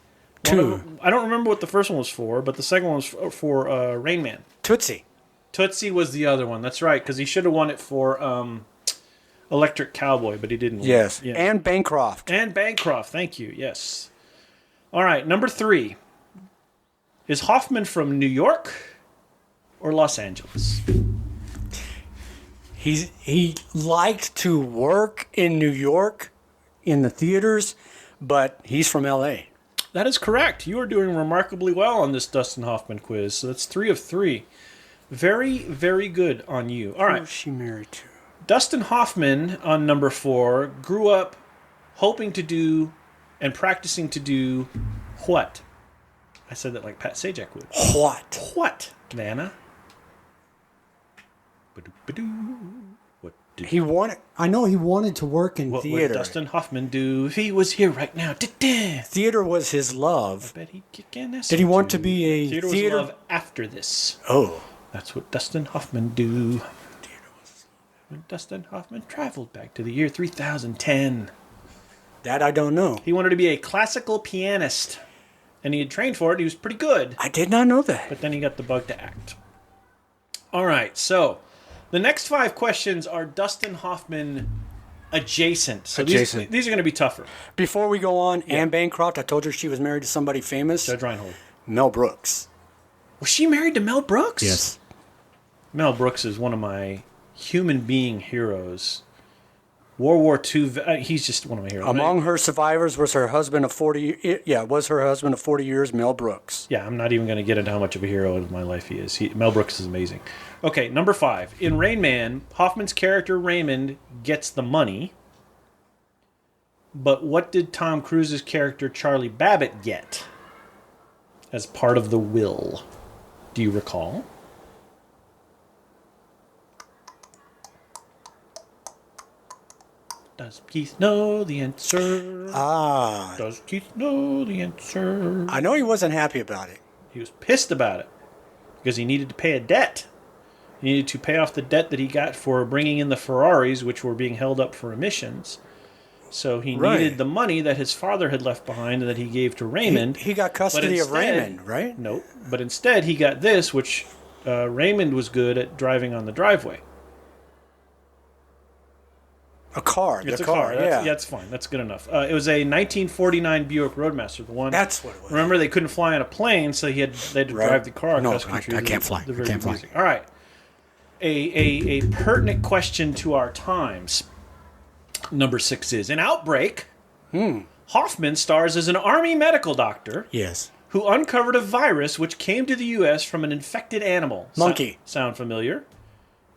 2. I don't remember what the first one was for, but the second one was for Rain Man. Tootsie. Tootsie was the other one. That's right, because he should have won it for Electric Cowboy, but he didn't win. Yes. Yeah. And Bancroft. And Bancroft, thank you. Yes. All right, number 3. Is Hoffman from New York or Los Angeles? He liked to work in New York in the theaters, but he's from L.A. That is correct. You are doing remarkably well on this Dustin Hoffman quiz. So that's 3 of 3. Very, very good on you. All right. Who's she married to? Dustin Hoffman on number 4 grew up hoping to do and practicing to do what? I said that like Pat Sajak would. What? What, Vanna? Ba-doo. What did He wanted. I know he wanted to work in what would theater. Dustin Hoffman do if he was here right now? Da-da. Theater was his love. I bet he'd kick in ass. Did he want to be a Theater was love after this. Oh. That's what Dustin Hoffman do. When Dustin Hoffman traveled back to the year 3010. That I don't know. He wanted to be a classical pianist. And he had trained for it. He was pretty good. I did not know that. But then he got the bug to act. All right, so the next 5 questions are Dustin Hoffman adjacent. So Adjacent. These are going to be tougher. Before we go on, Anne Bancroft, I told her she was married to somebody famous. Judge Reinhold. Mel Brooks. Was she married to Mel Brooks? Yes. Mel Brooks is one of my human being heroes. World War II, he's just one of my heroes. Among her survivors was her husband of 40. Yeah, was her husband of 40 years, Mel Brooks. Yeah, I'm not even going to get into how much of a hero in my life he is. Mel Brooks is amazing. Okay, number 5. In Rain Man, Hoffman's character Raymond gets the money. But what did Tom Cruise's character Charlie Babbitt get as part of the will? Do you recall? Does Keith know the answer? Does Keith know the answer? I know he wasn't happy about it. He was pissed about it because he needed to pay a debt. He needed to pay off the debt that he got for bringing in the Ferraris, which were being held up for emissions. So he needed the money that his father had left behind and that he gave to Raymond. He got custody of Raymond, right? No, but instead he got this, which Raymond was good at driving on the driveway. A car. It's a car. That's fine. That's good enough. It was a 1949 Buick Roadmaster. The one. That's what it was. Remember, they couldn't fly on a plane, so they had to drive the car across country. I can't fly. I can't fly. All right. A pertinent question to our times. Number 6 is an outbreak. Hoffman stars as an army medical doctor. Yes. Who uncovered a virus which came to the U.S. from an infected animal. Monkey. Sound familiar?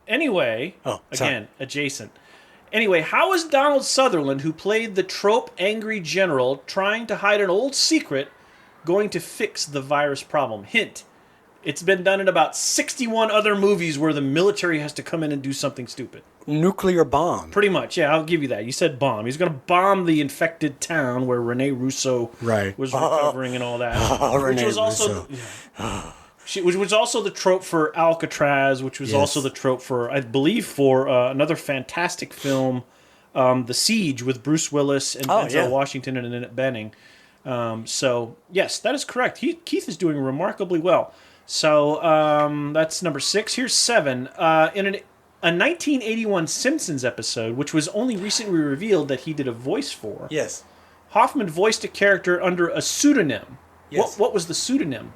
Anyway, sorry. Again, adjacent. Anyway, how is Donald Sutherland, who played the trope angry general trying to hide an old secret, going to fix the virus problem? Hint, it's been done in about 61 other movies where the military has to come in and do something stupid. Nuclear bomb. Pretty much, yeah, I'll give you that. You said bomb. He's going to bomb the infected town where Rene Russo was recovering and all that. Rene Russo. Yeah. Which was also the trope for Alcatraz, which was also the trope for, I believe, for another fantastic film, The Siege, with Bruce Willis and Denzel Washington and Annette Bening. So, yes, that is correct. Keith is doing remarkably well. So, that's number 6. Here's 7. In a 1981 Simpsons episode, which was only recently revealed that he did a voice for, Yes. Hoffman voiced a character under a pseudonym. Yes. What was the pseudonym?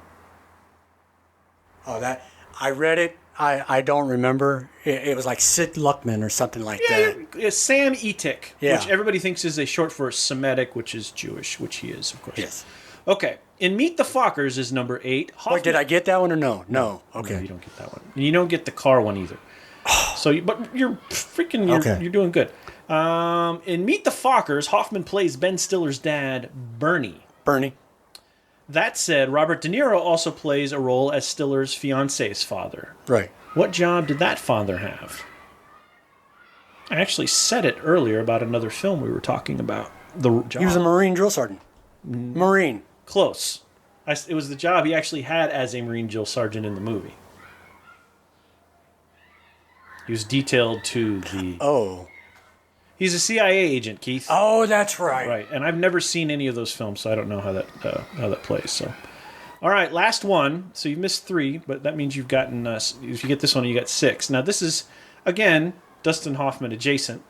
Oh, that I read it. I don't remember. It was like Sid Luckman or something like that. Sam Etik, Yeah. which everybody thinks is a short for Semitic, which is Jewish, which he is, of course. Yes. Okay, in Meet the Fockers is number 8. Wait, did I get that one or no? No. Okay. No, you don't get that one. And you don't get the car one either. But you're doing good. In Meet the Fockers, Hoffman plays Ben Stiller's dad, Bernie. That said, Robert De Niro also plays a role as Stiller's fiance's father. Right. What job did that father have? I actually said it earlier about another film we were talking about. The job. He was a Marine drill sergeant. Marine. Close. It was the job he actually had as a Marine drill sergeant in the movie. He was detailed to the... Oh. He's a CIA agent, Keith. Oh, that's right. Right, and I've never seen any of those films, so I don't know how that plays. So, all right, last one. So you missed 3, but that means you've gotten. If you get this one, you got 6. Now this is again Dustin Hoffman adjacent.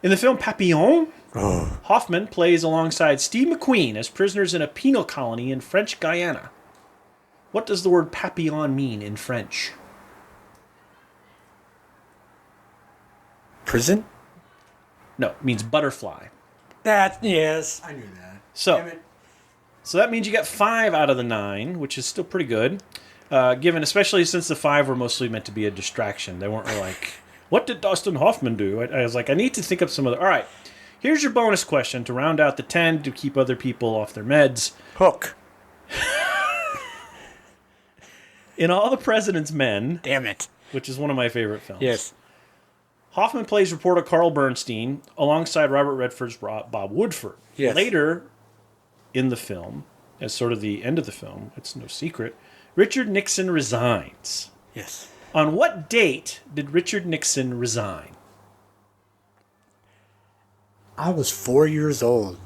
In the film Papillon, Hoffman plays alongside Steve McQueen as prisoners in a penal colony in French Guiana. What does the word papillon mean in French? Prison? No, it means butterfly. Yes, I knew that. So that means you got 5 out of the 9, which is still pretty good. Given, especially since the 5 were mostly meant to be a distraction. They weren't like, what did Dustin Hoffman do? I was like, I need to think of some other. All right, here's your bonus question to round out the 10 to keep other people off their meds. Hook. In All the President's Men, Damn it. which is one of my favorite films. Yes. Hoffman plays reporter Carl Bernstein alongside Robert Redford's Bob Woodford. Yes. Later in the film, as sort of the end of the film, it's no secret, Richard Nixon resigns. Yes. On what date did Richard Nixon resign? I was 4 years old.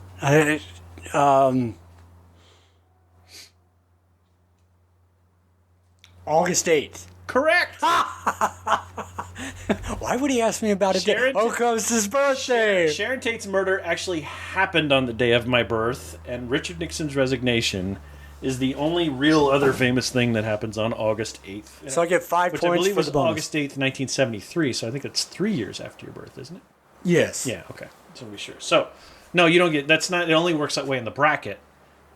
August 8th. Correct. Why would he ask me about a day? Sharon- Oh, it's his birthday. Sharon Tate's murder actually happened on the day of my birth, and Richard Nixon's resignation is the only real other famous thing that happens on August 8th. So I get 5 Which I points believe for was the bonus. August 8th, 1973, so I think that's 3 years after your birth, isn't it? Yes. Yeah, okay. So be sure. So, no, you don't get, that's not, it only works that way in the bracket,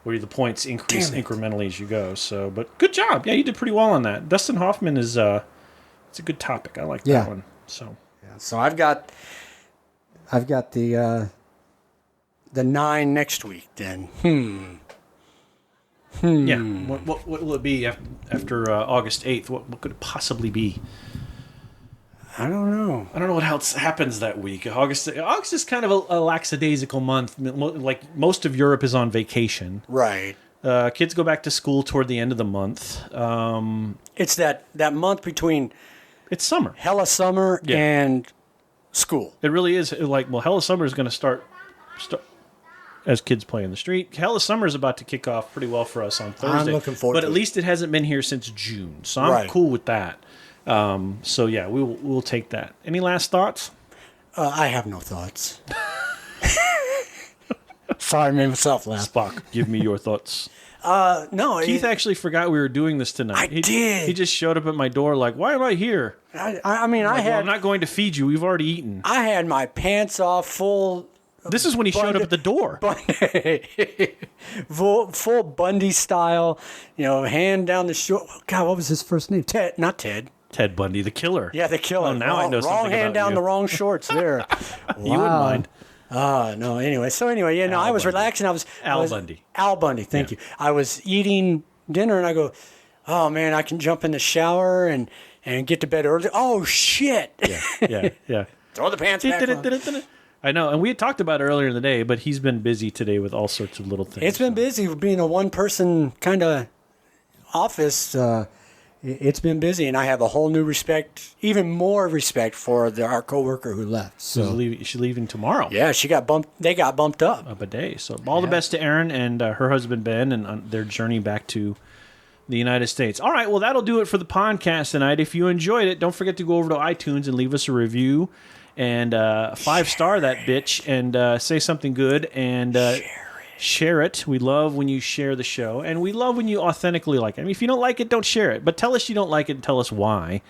where the points increase Damn it. incrementally as you go. So, but good job. Yeah, you did pretty well on that. Dustin Hoffman is, it's a good topic. I like Yeah. that one. So, So I've got the 9 next week then. yeah. What will it be after August 8th? What could it possibly be? I don't know. I don't know what else happens that week. August is kind of a lackadaisical month. Like most of Europe is on vacation. Right. Kids go back to school toward the end of the month. It's that month between It's summer. hella summer Yeah. and school. It really is like, well, Hell of Summer is going to start as kids play in the street. Hell of Summer is about to kick off pretty well for us on Thursday. looking forward but to at it. least it hasn't been here since June, so I'm Right. cool with that. So yeah, we'll take that. Any last thoughts? I have no thoughts. Sorry, I made myself laugh. Spock, give me your thoughts. No, Keith actually forgot we were doing this tonight. I did. He just showed up at my door like, why am I here? I mean, I Well, had I'm not going to feed you. We've already eaten. I had my pants off, full This is when he showed up at the door. full Bundy style, hand down the short. God, what was his first name? Ted, not Ted. Ted Bundy, the killer. Yeah, the killer. Oh, now I know wrong something hand about down you. the wrong shorts there. You wouldn't mind. No. Anyway, I was Bundy. relaxing. Al Bundy. Al Bundy. Thank you. I was eating dinner and I go, oh man, I can jump in the shower and get to bed early. Oh shit! Yeah. Throw the pants back on. I know, and we had talked about it earlier in the day, but he's been busy today with all sorts of little things. It's been busy being a one-person kind of office. It's been busy, and I have a whole new respect, even more respect for our coworker who left. So She's leaving tomorrow. yeah, she got bumped. They got bumped up. Up a day. So all the best to Erin and her husband Ben and on their journey back to the United States. All right, well, that'll do it for the podcast tonight. If you enjoyed it, don't forget to go over to iTunes and leave us a review and 5-star that bitch and say something good and share it. We love when you share the show, and we love when you authentically like it. I mean, if you don't like it, don't share it, but tell us you don't like it and tell us why.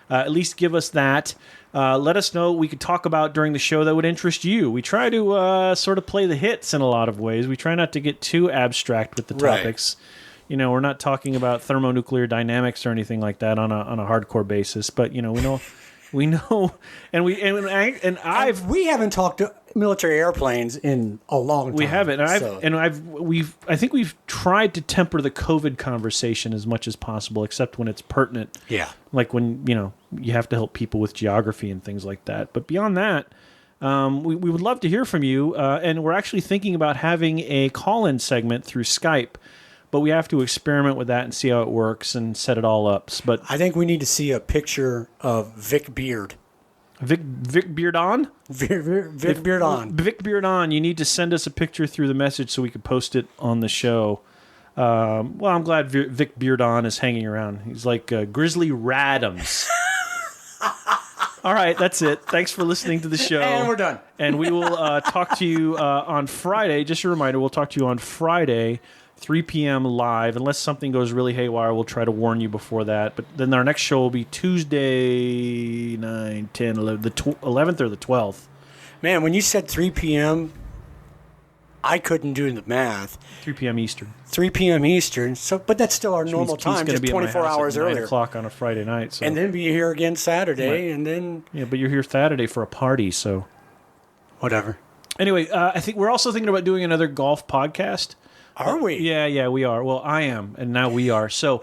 At least give us that. Let us know what we could talk about during the show that would interest you. We try to sort of play the hits in a lot of ways. We try not to get too abstract with the Right. topics. We're not talking about thermonuclear dynamics or anything like that on a hardcore basis, but we know, and We haven't talked to military airplanes in a long time. we haven't, and so- I think we've tried to temper the COVID conversation as much as possible, except when it's pertinent. Yeah. Like when you have to help people with geography and things like that. But beyond that, we would love to hear from you, and we're actually thinking about having a call-in segment through Skype. But we have to experiment with that and see how it works and set it all up. But I think we need to see a picture of Vic Beard. Vic Beardon? Vic Beard on. Vic Beardon, you need to send us a picture through the message so we can post it on the show. Well, I'm glad Vic Beardon is hanging around. He's like Grizzly Radams. All right, that's it. Thanks for listening to the show. And we're done. And we will talk to you on Friday. Just a reminder, we'll talk to you on Friday, 3 p.m. live. Unless something goes really haywire, we'll try to warn you before that. But then our next show will be Tuesday, 9, 10, 11, the 11th or the 12th. Man, when you said 3 p.m., I couldn't do the math. 3 p.m. Eastern. 3 p.m. Eastern. But that's still our Which normal means Keith's time, gonna just be at my 24 house hours at 9 earlier. o'clock on a Friday night. So. And then be here again Saturday, Right. and then Yeah, but you're here Saturday for a party, so. whatever. Anyway, I think we're also thinking about doing another golf podcast. Are we? Yeah, we are. Well, I am, and now we are. So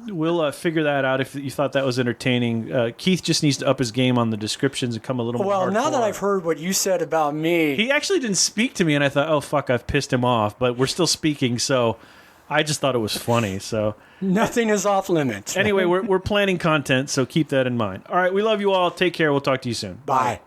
we'll figure that out if you thought that was entertaining. Keith just needs to up his game on the descriptions and come a little more Well, now that hardcore. I've heard what you said about me, He actually didn't speak to me, and I thought, oh, fuck, I've pissed him off. But we're still speaking, so I just thought it was funny. So nothing is off limits. anyway, we're planning content, so keep that in mind. All right, we love you all. Take care. We'll talk to you soon. Bye.